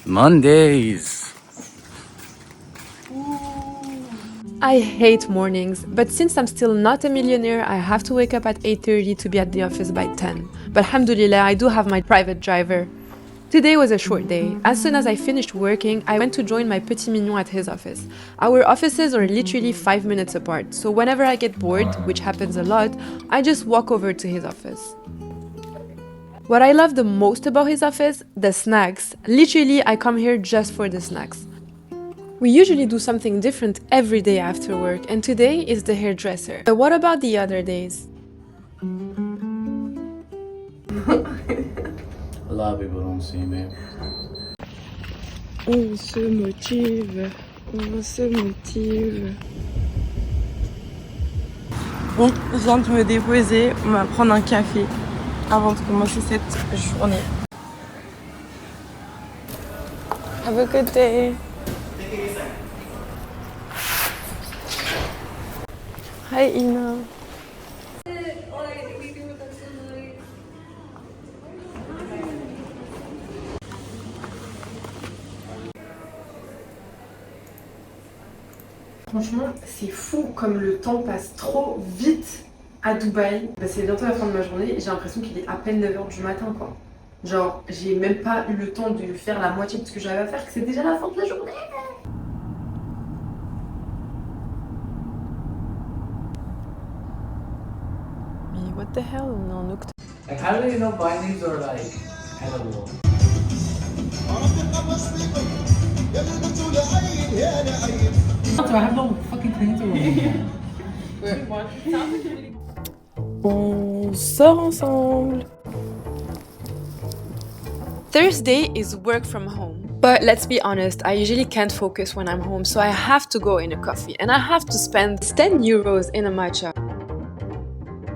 Mondays. I hate mornings, but since I'm still not a millionaire, I have to wake up at 8:30 to be at the office by 10. But alhamdulillah, I do have my private driver. Today was a short day. As soon as I finished working, I went to join my petit mignon at his office. Our offices are literally 5 minutes apart, so whenever I get bored, which happens a lot, I just walk over to his office. What I love the most about his office? The snacks. Literally, I come here just for the snacks. We usually do something different every day after work, and today is the hairdresser. But what about the other days? A lot of people don't see me. On se motive, on se motive. Bon, je viens de me déposer, on va prendre un café avant de commencer cette journée. Have a good day. Hi Ina. Franchement, c'est fou comme le temps passe trop vite à Dubaï. C'est bientôt la fin de ma journée et j'ai l'impression qu'il est à peine 9h du matin quoi. Genre, j'ai même pas eu le temps de faire la moitié de ce que j'avais à faire, que c'est déjà la fin de la journée. Mais what the hell, on est en octobre. Like, how do they know bindings are like edible? Do I have no fucking clean On sort ensemble. Thursday is work from home. But let's be honest, I usually can't focus when I'm home, so I have to go in a coffee and I have to spend 10 euros in a matcha.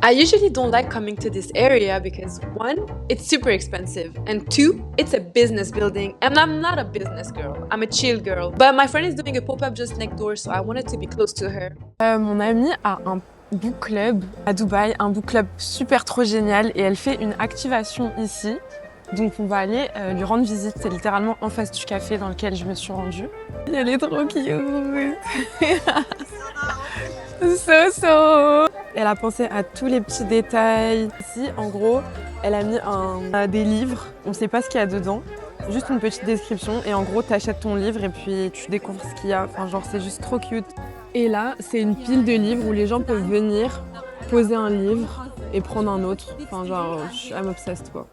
I usually don't like coming to this area because 1, it's super expensive, and 2, it's a business building and I'm not a business girl, I'm a chill girl. But my friend is doing a pop-up just next door, so I wanted to be close to her. Mon amie a un book club à Dubaï, un book club super trop génial et elle fait une activation ici. Donc on va aller lui rendre visite, c'est littéralement en face du café dans lequel je me suis rendue. Elle est trop cute. So. Elle a pensé à tous les petits détails. Ici, en gros, elle a mis des livres. On ne sait pas ce qu'il y a dedans. Juste une petite description. Et en gros, tu achètes ton livre et puis tu découvres ce qu'il y a. Enfin, genre, c'est juste trop cute. Et là, c'est une pile de livres où les gens peuvent venir poser un livre et prendre un autre. Enfin, genre, I'm obsessed, quoi.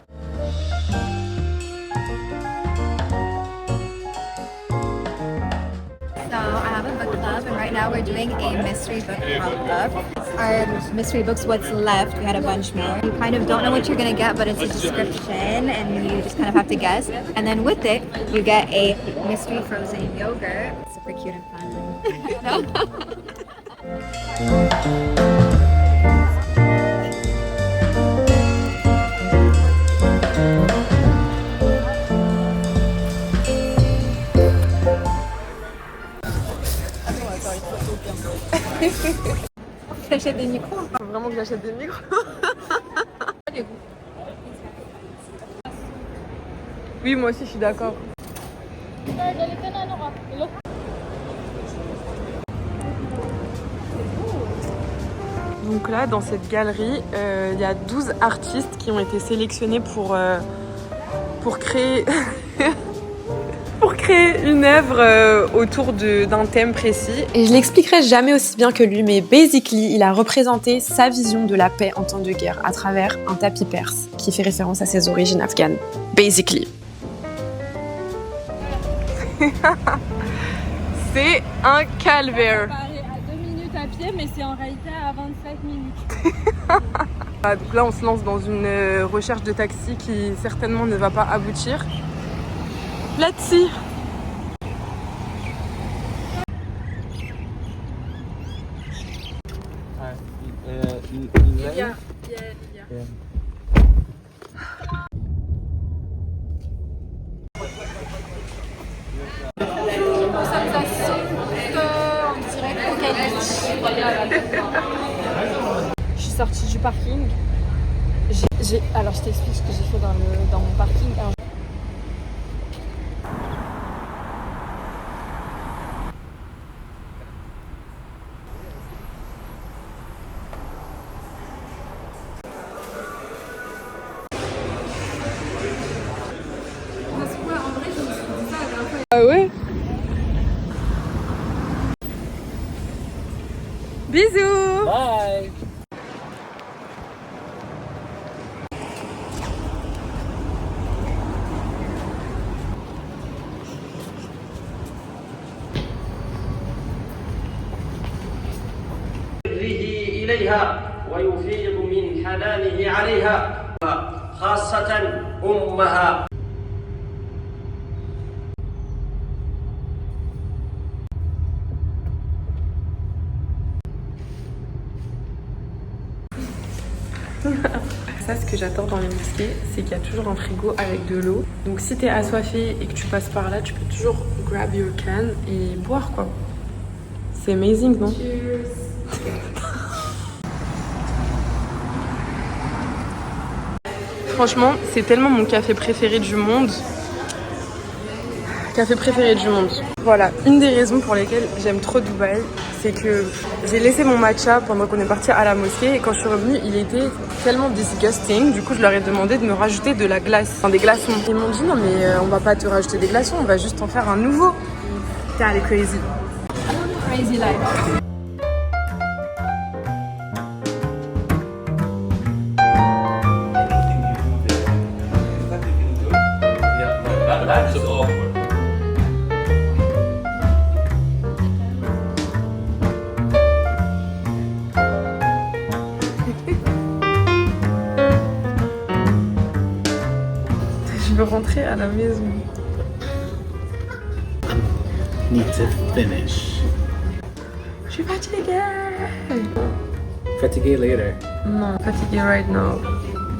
So I have a book club, and right now we're doing a mystery book pop-up. Our mystery books, what's left, we had a bunch more. You kind of don't know what you're gonna get, but it's a description, and you just kind of have to guess. And then with it, you get a mystery frozen yogurt. It's super cute and fun. J'achète des micros. Faut vraiment que j'achète des micros. Oui, moi aussi, je suis d'accord. Donc là, dans cette galerie, il y a 12 artistes qui ont été sélectionnés pour créer... pour créer une œuvre autour d'un thème précis. Et je l'expliquerai jamais aussi bien que lui, mais basically, il a représenté sa vision de la paix en temps de guerre à travers un tapis perse qui fait référence à ses origines afghanes. Basically. C'est un calvaire. Ça paraît à 2 minutes à pied, mais c'est en réalité à 25 minutes. Donc là, on se lance dans une recherche de taxi qui certainement ne va pas aboutir. Là-dessus. Je suis sortie du parking. Alors je t'explique ce que j'ai fait dans mon parking. Alors, Bisous. Bye. إليها ويفيض من حنانه عليها خاصة أمها. Ça, ce que j'adore dans les mosquées, c'est qu'il y a toujours un frigo avec de l'eau. Donc si t'es assoiffé et que tu passes par là, tu peux toujours grab your can et boire quoi. C'est amazing, non? Franchement, c'est tellement mon café préféré du monde. Café préféré du monde. Voilà, une des raisons pour lesquelles j'aime trop Dubaï, c'est que j'ai laissé mon matcha pendant qu'on est parti à la mosquée et quand je suis revenue, il était tellement disgusting. Du coup, je leur ai demandé de me rajouter de la glace, enfin des glaçons. Ils m'ont dit non mais on va pas te rajouter des glaçons, on va juste en faire un nouveau. Putain, elle est crazy. Crazy life. That's awkward. Je veux rentrer à la maison. Need to finish. Je suis fatiguée. Fatigué later. Non, fatiguée right now.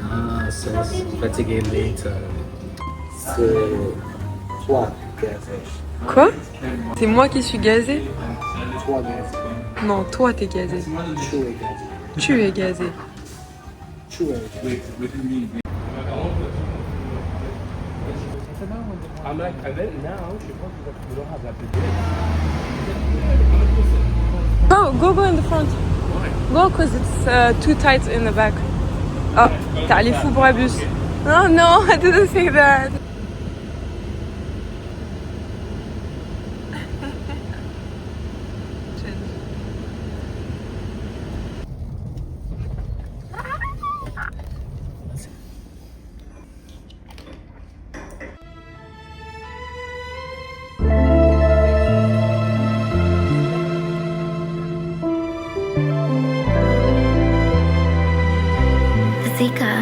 Ah, sis. Fatigué later. C'est toi gazé. Quoi? C'est moi qui suis gazée? Toi gazé. Non, toi t'es gazée. Tu es gazé. Tu es gazée. Tu es gazé. I'm like, and then now, je pense que we don't have that big. Go in the front. Go, cause it's too tight in the back. Oh, t'es allé fou pour un bus. No, no, I didn't say that. Zika.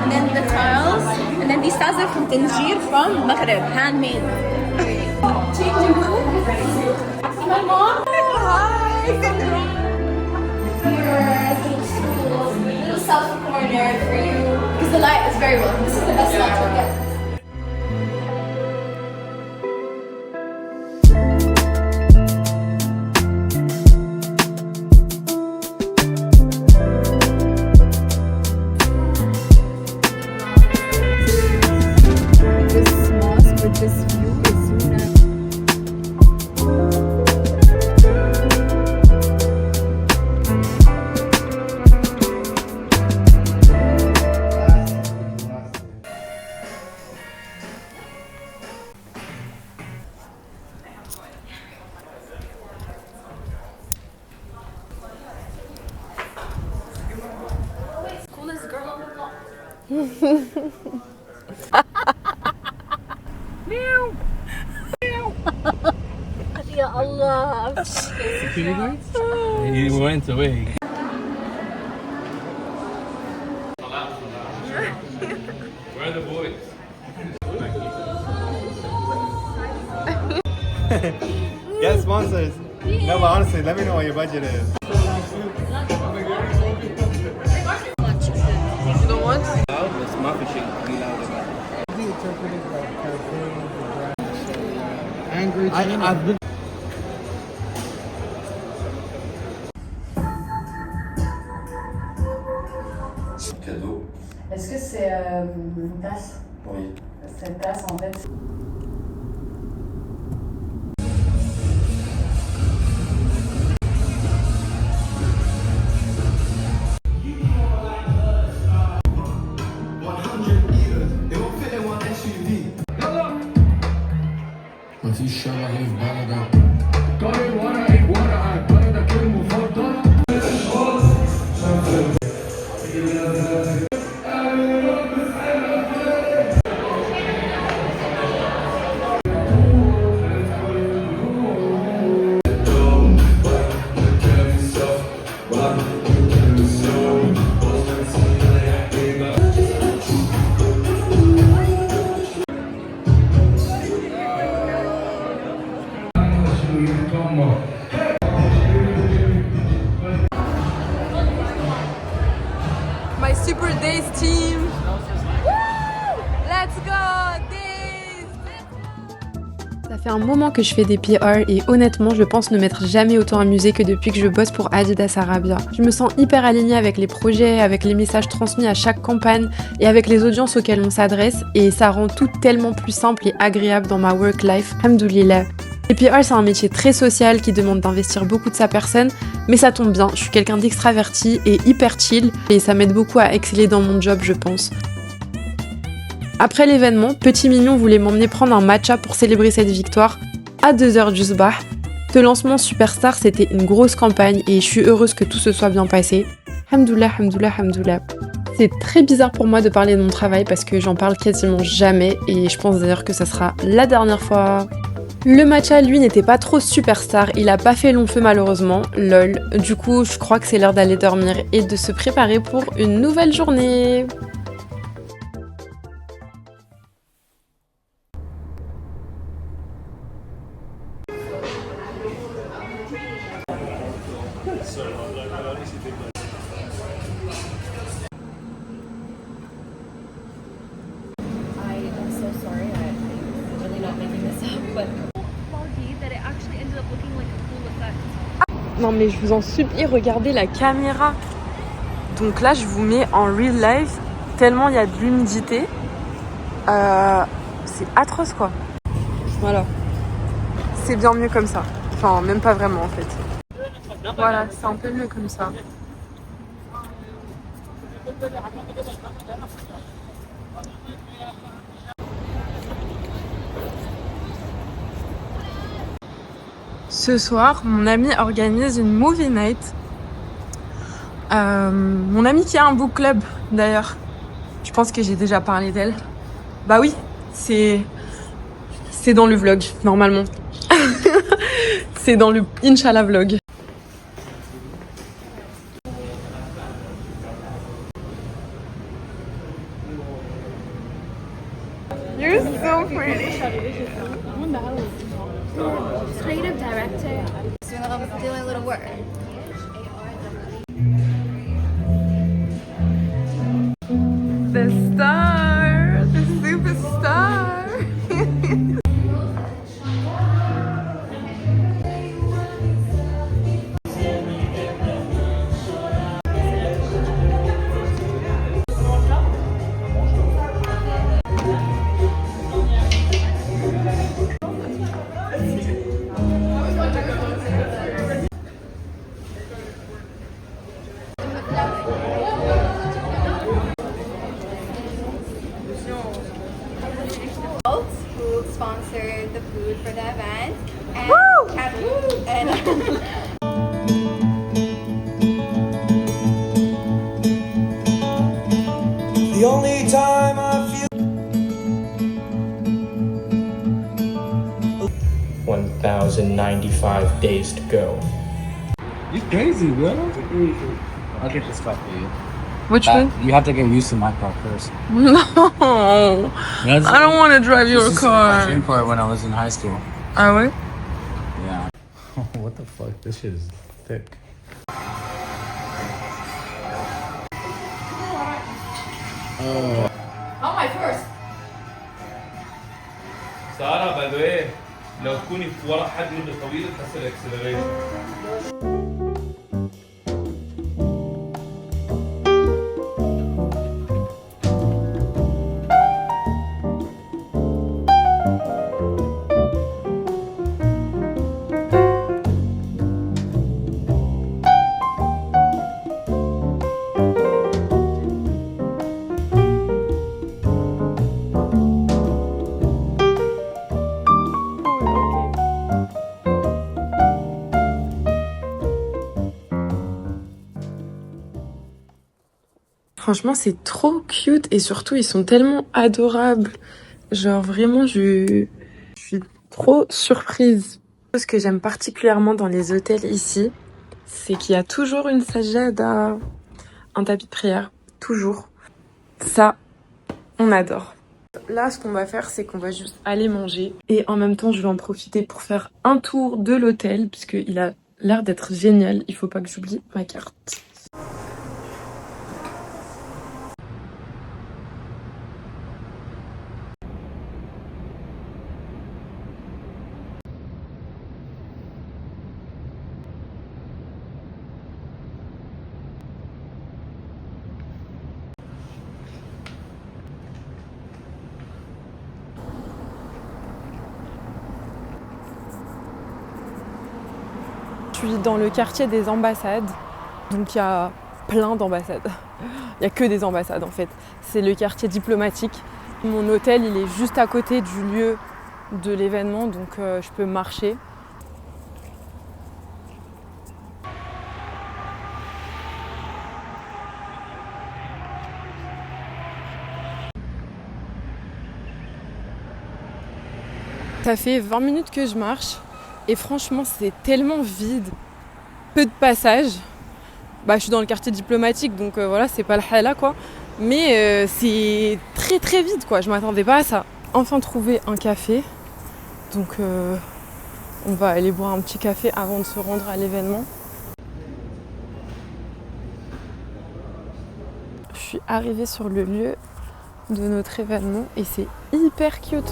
And then the tiles, and then these tiles are from Tangier from Maghreb, handmade. Changing room. My mom. Hi. Little self corner for you because the light is very well. This is the best light you'll get. Ya Allah. Security guards? He went away. Where are the boys? Get sponsors. No, but honestly, let me know what your budget is. You don't want? It's my fishing. Angry China. I've been. Cadeau. Est-ce que c'est une tasse? Oui. Cette tasse, en fait, My Super Days team! Woo! Let's go, Days! Ça fait un moment que je fais des PR et honnêtement, je pense ne m'être jamais autant amusée que depuis que je bosse pour Adidas Arabia. Je me sens hyper alignée avec les projets, avec les messages transmis à chaque campagne et avec les audiences auxquelles on s'adresse et ça rend tout tellement plus simple et agréable dans ma work life. Alhamdoulilah. Les PR, c'est un métier très social qui demande d'investir beaucoup de sa personne, mais ça tombe bien, je suis quelqu'un d'extraverti et hyper chill et ça m'aide beaucoup à exceller dans mon job, je pense. Après l'événement, Petit Mignon voulait m'emmener prendre un matcha pour célébrer cette victoire à 2h du Sbah. Ce lancement Superstar, c'était une grosse campagne et je suis heureuse que tout se soit bien passé. Hamdoullah, hamdoullah, hamdoullah. C'est très bizarre pour moi de parler de mon travail parce que j'en parle quasiment jamais et je pense d'ailleurs que ça sera la dernière fois. Le matcha, lui, n'était pas trop superstar, il a pas fait long feu malheureusement, lol. Du coup, je crois que c'est l'heure d'aller dormir et de se préparer pour une nouvelle journée. Non mais je vous en supplie, regardez la caméra. Donc là je vous mets en real life, tellement il y a de l'humidité. C'est atroce quoi. Voilà. C'est bien mieux comme ça. Enfin même pas vraiment en fait. Voilà, c'est un peu mieux comme ça. Ce soir, mon ami organise une movie night. Mon ami qui a un book club d'ailleurs. Je pense que j'ai déjà parlé d'elle. Bah oui, c'est dans le vlog normalement. C'est dans le Inch'Allah vlog. You're so pretty. Creative director. Doing a little work. The star, the superstar. Who sponsored the food for the event and The only time I feel 1095 days to go. You crazy, bro. I'll get this cup for you. Which one? You have to get used to my car first. No, I don't want to drive your I car. trained for it when I was in high school. Ah ouais? Yeah. What the fuck? This shit is thick. Oh, my first. سارة by the way لو تكوني في ورا حد مدة طويلة تحس الاكسلريشن. Franchement, c'est trop cute et surtout, ils sont tellement adorables. Genre vraiment, je suis trop surprise. Ce que j'aime particulièrement dans les hôtels ici, c'est qu'il y a toujours une sajada, un tapis de prière, toujours. Ça, on adore. Là, ce qu'on va faire, c'est qu'on va juste aller manger. Et en même temps, je vais en profiter pour faire un tour de l'hôtel, puisqu'il a l'air d'être génial. Il faut pas que j'oublie ma carte. Je suis dans le quartier des ambassades, donc il y a plein d'ambassades. Il n'y a que des ambassades en fait. C'est le quartier diplomatique. Mon hôtel, il est juste à côté du lieu de l'événement, donc je peux marcher. Ça fait 20 minutes que je marche. Et franchement, c'est tellement vide, peu de passages. Bah, je suis dans le quartier diplomatique, donc voilà, c'est pas le hala quoi. Mais c'est très très vide quoi, je m'attendais pas à ça. Enfin trouvé un café, donc on va aller boire un petit café avant de se rendre à l'événement. Je suis arrivée sur le lieu de notre événement et c'est hyper cute.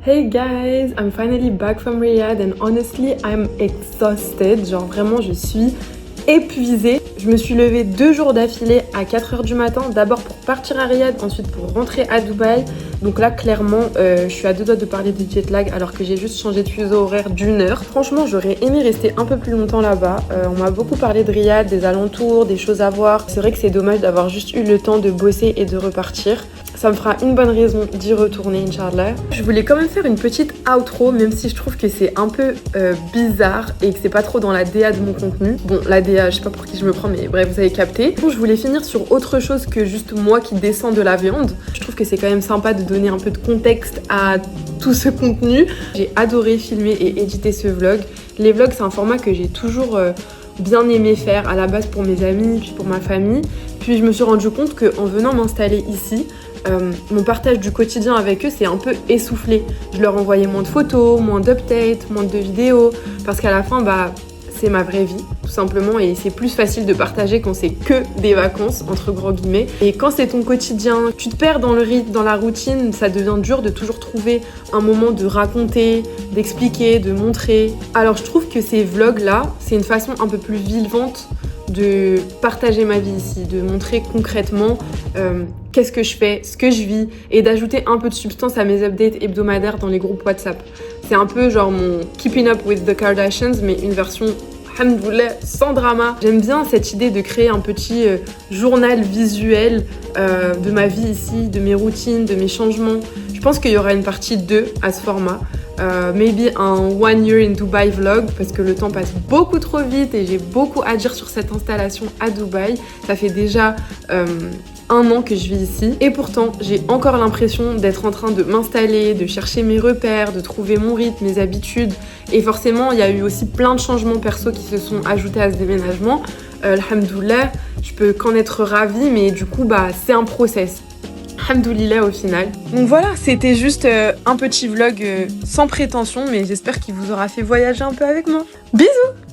Hey guys, I'm finally back from Riyadh and honestly I'm exhausted. Genre vraiment je suis épuisée. Je me suis levée 2 jours d'affilée à 4h du matin. D'abord pour partir à Riyadh, ensuite pour rentrer à Dubaï. Donc là clairement je suis à 2 doigts de parler de jet lag alors que j'ai juste changé de fuseau horaire d'1 heure. Franchement j'aurais aimé rester un peu plus longtemps là-bas. On m'a beaucoup parlé de Riyadh, des alentours, des choses à voir. C'est vrai que c'est dommage d'avoir juste eu le temps de bosser et de repartir. Ça me fera une bonne raison d'y retourner, Inch'Allah. Je voulais quand même faire une petite outro, même si je trouve que c'est un peu bizarre et que c'est pas trop dans la DA de mon contenu. Bon, la DA, je sais pas pour qui je me prends, mais bref, vous avez capté. Bon, je voulais finir sur autre chose que juste moi qui descends de la viande. Je trouve que c'est quand même sympa de donner un peu de contexte à tout ce contenu. J'ai adoré filmer et éditer ce vlog. Les vlogs, c'est un format que j'ai toujours bien aimé faire, à la base pour mes amis, puis pour ma famille. Puis je me suis rendu compte qu'en venant m'installer ici, mon partage du quotidien avec eux c'est un peu essoufflé. Je leur envoyais moins de photos, moins d'updates, moins de vidéos, parce qu'à la fin c'est ma vraie vie tout simplement et c'est plus facile de partager quand c'est que des vacances entre gros guillemets. Et quand c'est ton quotidien, tu te perds dans le rythme, dans la routine, ça devient dur de toujours trouver un moment de raconter, d'expliquer, de montrer. Alors je trouve que ces vlogs là, c'est une façon un peu plus vivante de partager ma vie ici, de montrer concrètement qu'est-ce que je fais, ce que je vis et d'ajouter un peu de substance à mes updates hebdomadaires dans les groupes WhatsApp. C'est un peu genre mon Keeping Up with the Kardashians mais une version alhamdoulilah sans drama. J'aime bien cette idée de créer un petit journal visuel de ma vie ici, de mes routines, de mes changements. Je pense qu'il y aura une partie 2 à ce format. Maybe un 1 year in Dubai vlog parce que le temps passe beaucoup trop vite et j'ai beaucoup à dire sur cette installation à Dubaï. Ça fait déjà 1 an que je vis ici et pourtant j'ai encore l'impression d'être en train de m'installer, de chercher mes repères, de trouver mon rythme, mes habitudes et forcément il y a eu aussi plein de changements perso qui se sont ajoutés à ce déménagement. Alhamdoulilah, je peux qu'en être ravie mais du coup c'est un process. Alhamdoulilah au final. Donc voilà, c'était juste un petit vlog sans prétention mais j'espère qu'il vous aura fait voyager un peu avec moi. Bisous!